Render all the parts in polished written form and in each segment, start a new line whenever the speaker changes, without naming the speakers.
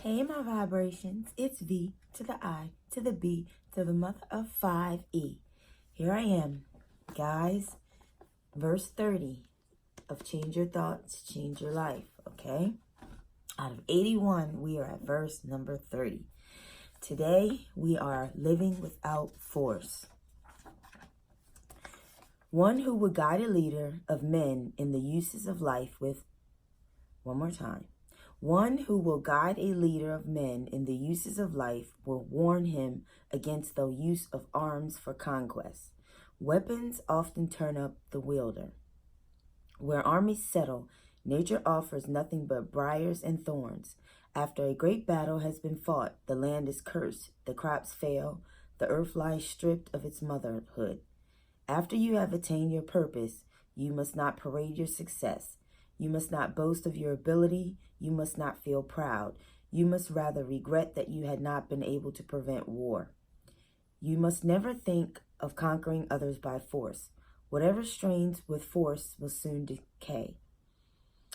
Hey, my vibrations. It's V to the I to the B to the mother of 5E. Here I am, guys. Verse 30 of Change Your Thoughts, Change Your Life, okay? Out of 81, we are at verse number 30. Today, we are living without force. One who would guide a leader of men in the uses of life with, one more time. One who will guide a leader of men in the uses of life will warn him against the use of arms for conquest. Weapons often turn up the wielder. Where armies settle, nature offers nothing but briars and thorns. After a great battle has been fought, the land is cursed, the crops fail, the earth lies stripped of its motherhood. After you have attained your purpose, you must not parade your success. You must not boast of your ability. You must not feel proud. You must rather regret that you had not been able to prevent war. You must never think of conquering others by force. Whatever strains with force will soon decay.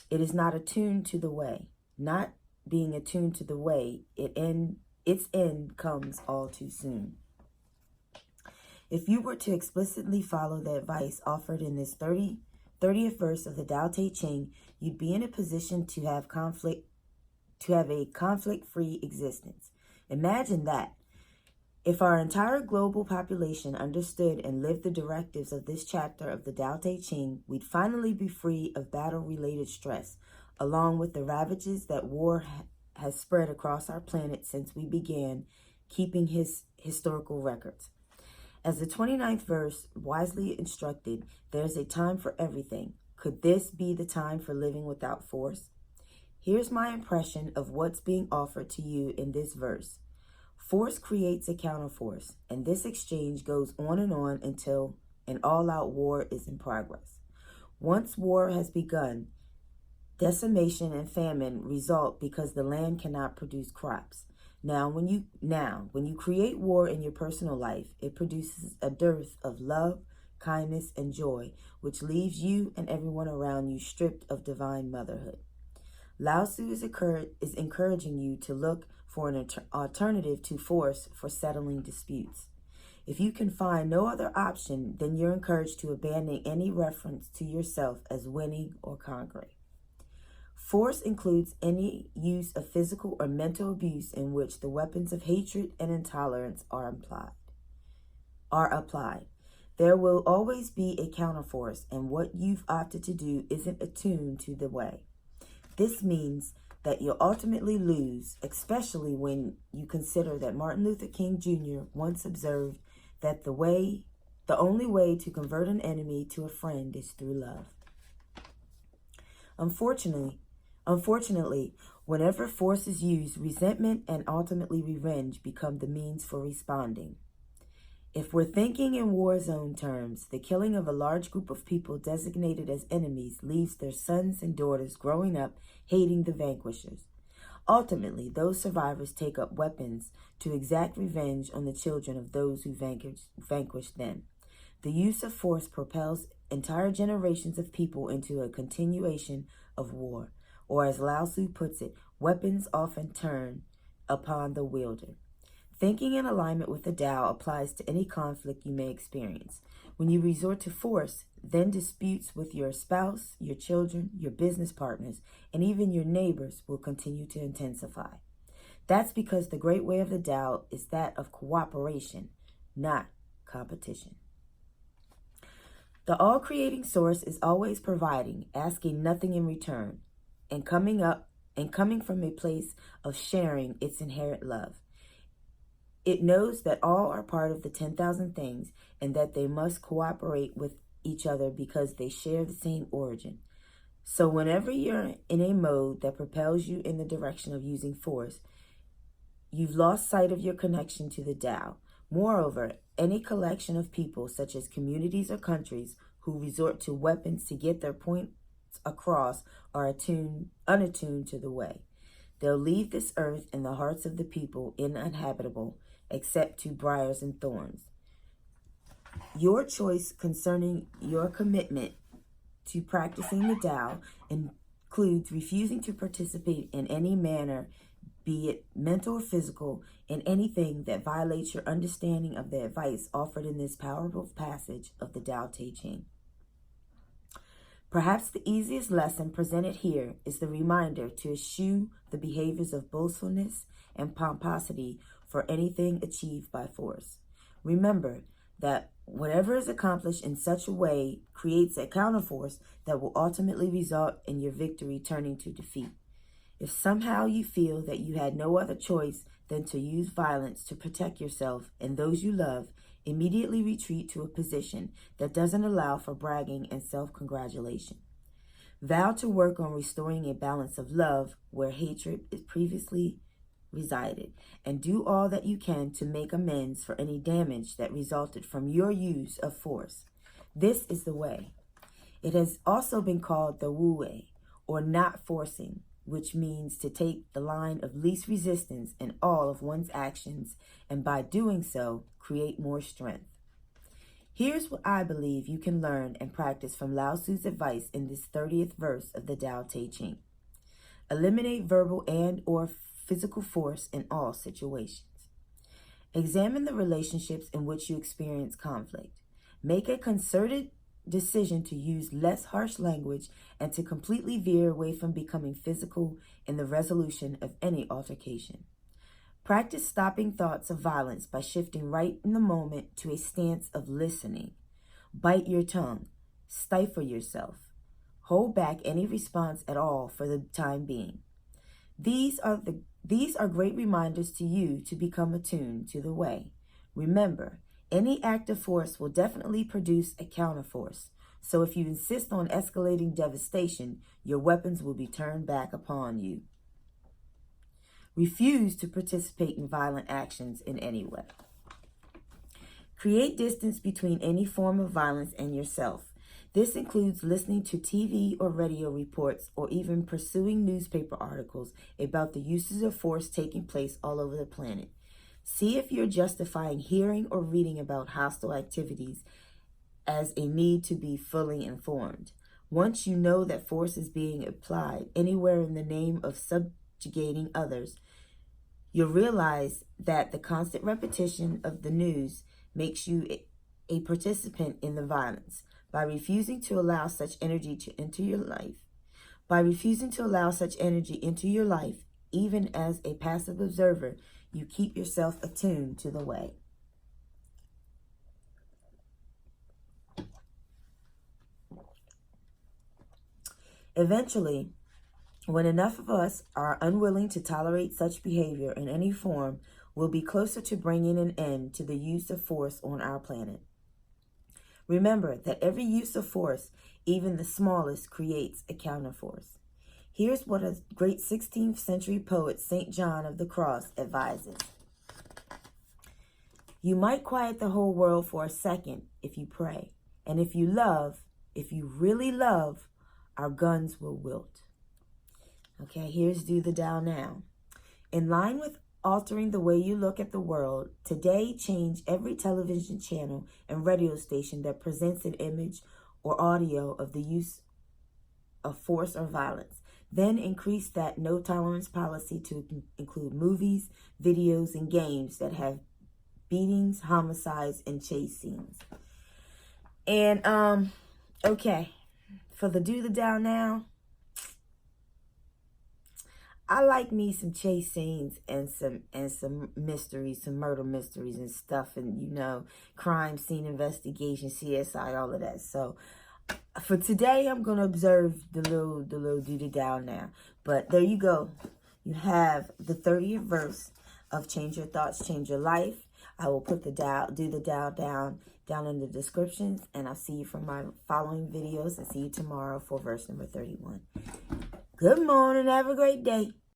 It is not attuned to the way. Not being attuned to the way, its end comes all too soon. If you were to explicitly follow the advice offered in this 30th verse of the Tao Te Ching, you'd be in a position to have a conflict-free existence. Imagine that. If our entire global population understood and lived the directives of this chapter of the Tao Te Ching, we'd finally be free of battle-related stress, along with the ravages that war has spread across our planet since we began keeping historical records. As the 29th verse wisely instructed, there's a time for everything. Could this be the time for living without force? Here's my impression of what's being offered to you in this verse. Force creates a counterforce, and this exchange goes on until an all-out war is in progress. Once war has begun, decimation and famine result because the land cannot produce crops. Now, when you create war in your personal life, it produces a dearth of love, kindness, and joy, which leaves you and everyone around you stripped of divine motherhood. Lao Tzu is encouraging you to look for an alternative to force for settling disputes. If you can find no other option, then you're encouraged to abandon any reference to yourself as winning or conquering. Force includes any use of physical or mental abuse in which the weapons of hatred and intolerance are applied. There will always be a counterforce, and what you've opted to do isn't attuned to the way. This means that you'll ultimately lose, especially when you consider that Martin Luther King Jr. once observed that the only way to convert an enemy to a friend is through love. Unfortunately, whenever force is used, resentment and ultimately revenge become the means for responding. If we're thinking in war zone terms, the killing of a large group of people designated as enemies leaves their sons and daughters growing up hating the vanquishers. Ultimately, those survivors take up weapons to exact revenge on the children of those who vanquished them. The use of force propels entire generations of people into a continuation of war. Or as Lao Tzu puts it, weapons often turn upon the wielder. Thinking in alignment with the Tao applies to any conflict you may experience. When you resort to force, then disputes with your spouse, your children, your business partners, and even your neighbors will continue to intensify. That's because the great way of the Tao is that of cooperation, not competition. The all-creating source is always providing, asking nothing in return, and coming from a place of sharing its inherent love. It knows that all are part of the 10,000 things and that they must cooperate with each other because they share the same origin. So whenever you're in a mode that propels you in the direction of using force, you've lost sight of your connection to the Tao. Moreover, any collection of people, such as communities or countries, who resort to weapons to get their points across are unattuned to the way. They'll leave this earth and the hearts of the people uninhabitable, except to briars and thorns. Your choice concerning your commitment to practicing the Tao includes refusing to participate in any manner be it mental or physical, in anything that violates your understanding of the advice offered in this powerful passage of the Tao Te Ching. Perhaps the easiest lesson presented here is the reminder to eschew the behaviors of boastfulness and pomposity for anything achieved by force. Remember that whatever is accomplished in such a way creates a counterforce that will ultimately result in your victory turning to defeat. If somehow you feel that you had no other choice than to use violence to protect yourself and those you love, immediately retreat to a position that doesn't allow for bragging and self-congratulation. Vow to work on restoring a balance of love where hatred is previously resided, and do all that you can to make amends for any damage that resulted from your use of force. This is the way. It has also been called the Wu Wei, or not forcing, which means to take the line of least resistance in all of one's actions, and by doing so, create more strength. Here's what I believe you can learn and practice from Lao Tzu's advice in this 30th verse of the Tao Te Ching. Eliminate verbal and or physical force in all situations. Examine the relationships in which you experience conflict. Make a concerted decision to use less harsh language and to completely veer away from becoming physical in the resolution of any altercation. Practice stopping thoughts of violence by shifting right in the moment to a stance of listening. Bite your tongue. Stifle yourself. Hold back any response at all for the time being. These are great reminders to you to become attuned to the way. Remember, any act of force will definitely produce a counterforce. So if you insist on escalating devastation, your weapons will be turned back upon you. Refuse to participate in violent actions in any way. Create distance between any form of violence and yourself. This includes listening to TV or radio reports or even pursuing newspaper articles about the uses of force taking place all over the planet. See if you're justifying hearing or reading about hostile activities as a need to be fully informed. Once you know that force is being applied anywhere in the name of subjugating others, you'll realize that the constant repetition of the news makes you a participant in the violence. By refusing to allow such energy to enter your life, even as a passive observer, you keep yourself attuned to the way. Eventually, when enough of us are unwilling to tolerate such behavior in any form, we'll be closer to bringing an end to the use of force on our planet. Remember that every use of force, even the smallest, creates a counterforce. Here's what a great 16th century poet, St. John of the Cross, advises. You might quiet the whole world for a second if you pray. And if you really love, our guns will wilt. Okay, here's Do the Tao Now. In line with altering the way you look at the world, today change every television channel and radio station that presents an image or audio of the use of force or violence. Then increase that no tolerance policy to include movies, videos, and games that have beatings, homicides, and chase scenes. And, okay, for the Do the Tao Now, I like me some chase scenes and some mysteries, some murder mysteries and stuff, and crime scene investigation, CSI, all of that. So for today, I'm gonna observe the little Do the Tao Now. But there you go. You have the 30th verse of Change Your Thoughts, Change Your Life. I will put the Do the Tao down in the descriptions, and I'll see you for my following videos, and see you tomorrow for verse number 31. Good morning. Have a great day.